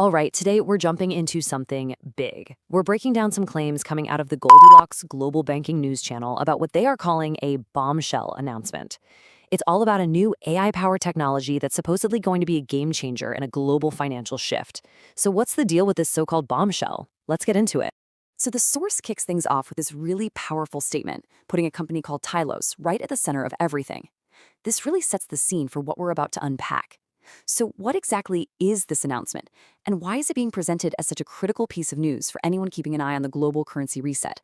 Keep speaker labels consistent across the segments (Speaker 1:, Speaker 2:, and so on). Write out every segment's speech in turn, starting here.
Speaker 1: All right, today we're jumping into something big. We're breaking down some claims coming out of the Goldilocks Global Banking News Channel about what they are calling a bombshell announcement. It's all about a new AI-powered technology that's supposedly going to be a game changer in a global financial shift. So what's the deal with this so-called bombshell? Let's get into it. So the source kicks things off with this really powerful statement, putting a company called Tylos right at the center of everything. This really sets the scene for what we're about to unpack. So what exactly is this announcement, and why is it being presented as such a critical piece of news for anyone keeping an eye on the global currency reset?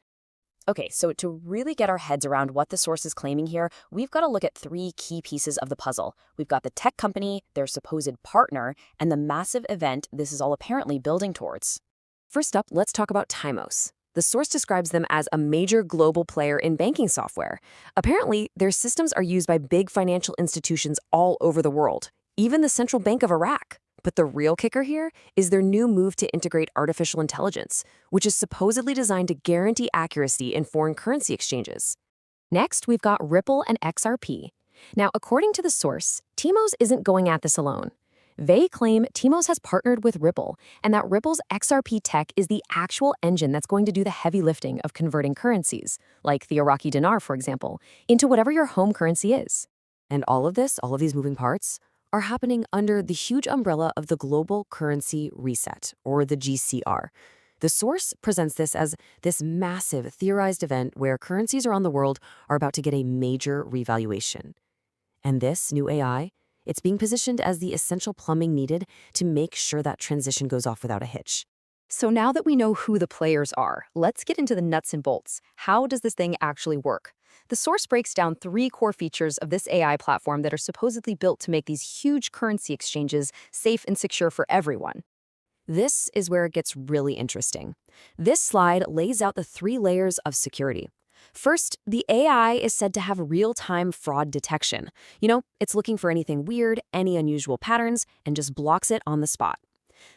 Speaker 1: Okay, so to really get our heads around what the source is claiming here, we've got to look at three key pieces of the puzzle. We've got the tech company, their supposed partner, and the massive event this is all apparently building towards. First up, let's talk about Timos. The source describes them as a major global player in banking software. Apparently, their systems are used by big financial institutions all over the world, even the Central Bank of Iraq. But the real kicker here is their new move to integrate artificial intelligence, which is supposedly designed to guarantee accuracy in foreign currency exchanges. Next, we've got Ripple and XRP. Now, according to the source, Timos isn't going at this alone. They claim Timos has partnered with Ripple, and that Ripple's XRP tech is the actual engine that's going to do the heavy lifting of converting currencies, like the Iraqi dinar, for example, into whatever your home currency is. And all of these moving parts, are happening under the huge umbrella of the Global Currency Reset, or the GCR. The source presents this as this massive theorized event where currencies around the world are about to get a major revaluation. And this new AI, it's being positioned as the essential plumbing needed to make sure that transition goes off without a hitch. So now that we know who the players are, let's get into the nuts and bolts. How does this thing actually work? The source breaks down three core features of this AI platform that are supposedly built to make these huge currency exchanges safe and secure for everyone. This is where it gets really interesting. This slide lays out the three layers of security. First, the AI is said to have real-time fraud detection. It's looking for anything weird, any unusual patterns, and just blocks it on the spot.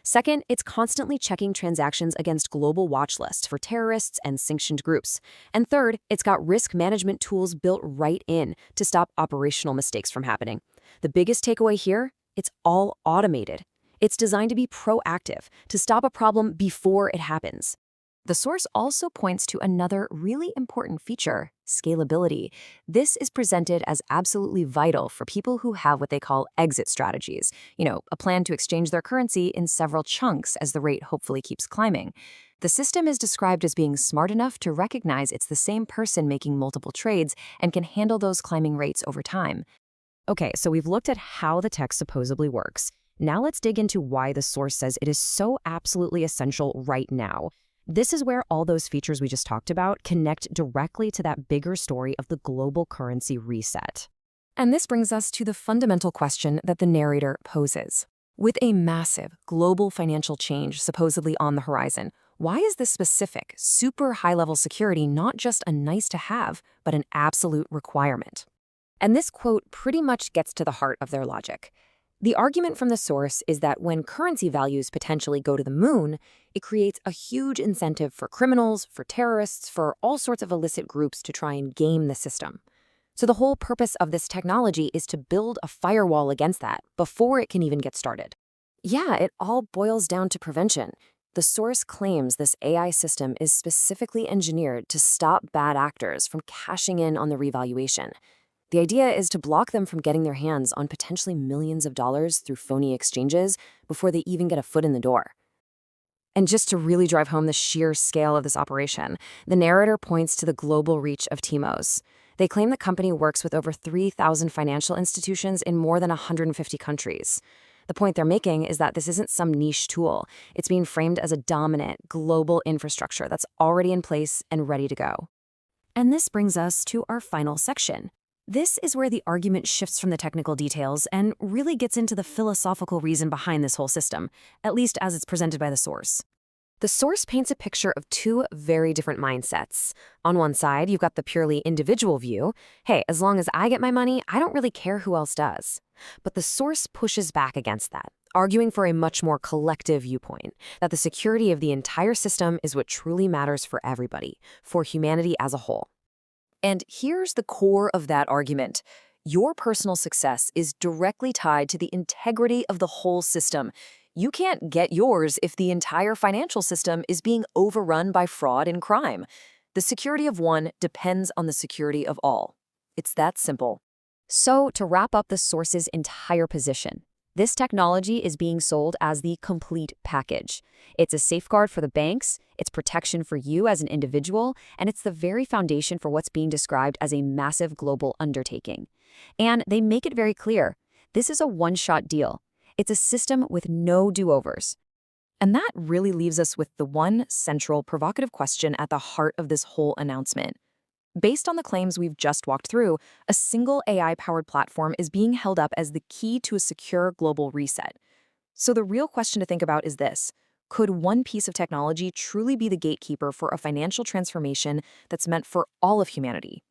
Speaker 1: Second, it's constantly checking transactions against global watch lists for terrorists and sanctioned groups. And third, it's got risk management tools built right in to stop operational mistakes from happening. The biggest takeaway here, it's all automated. It's designed to be proactive, to stop a problem before it happens. The source also points to another really important feature, scalability. This is presented as absolutely vital for people who have what they call exit strategies, a plan to exchange their currency in several chunks as the rate hopefully keeps climbing. The system is described as being smart enough to recognize it's the same person making multiple trades and can handle those climbing rates over time. Okay, so we've looked at how the tech supposedly works. Now let's dig into why the source says it is so absolutely essential right now. This is where all those features we just talked about connect directly to that bigger story of the global currency reset. And this brings us to the fundamental question that the narrator poses. With a massive global financial change supposedly on the horizon, why is this specific, super high-level security not just a nice-to-have, but an absolute requirement? And this quote pretty much gets to the heart of their logic. The argument from the source is that when currency values potentially go to the moon, it creates a huge incentive for criminals, for terrorists, for all sorts of illicit groups to try and game the system. So the whole purpose of this technology is to build a firewall against that before it can even get started. Yeah, it all boils down to prevention. The source claims this AI system is specifically engineered to stop bad actors from cashing in on the revaluation. The idea is to block them from getting their hands on potentially millions of dollars through phony exchanges before they even get a foot in the door. And just to really drive home the sheer scale of this operation, the narrator points to the global reach of Timos. They claim the company works with over 3,000 financial institutions in more than 150 countries. The point they're making is that this isn't some niche tool. It's being framed as a dominant global infrastructure that's already in place and ready to go. And this brings us to our final section. This is where the argument shifts from the technical details and really gets into the philosophical reason behind this whole system, at least as it's presented by the source. The source paints a picture of two very different mindsets. On one side, you've got the purely individual view. Hey, as long as I get my money, I don't really care who else does. But the source pushes back against that, arguing for a much more collective viewpoint, that the security of the entire system is what truly matters for everybody, for humanity as a whole. And here's the core of that argument. Your personal success is directly tied to the integrity of the whole system. you can't get yours if the entire financial system is being overrun by fraud and crime. The security of one depends on the security of all. It's that simple.
Speaker 2: So, to wrap up the source's entire position, this technology is being sold as the complete package. It's a safeguard for the banks, it's protection for you as an individual, and it's the very foundation for what's being described as a massive global undertaking. And they make it very clear, this is a one-shot deal. It's a system with no do-overs.
Speaker 1: And that really leaves us with the one central provocative question at the heart of this whole announcement. Based on the claims we've just walked through, a single AI-powered platform is being held up as the key to a secure global reset. So the real question to think about is this: could one piece of technology truly be the gatekeeper for a financial transformation that's meant for all of humanity?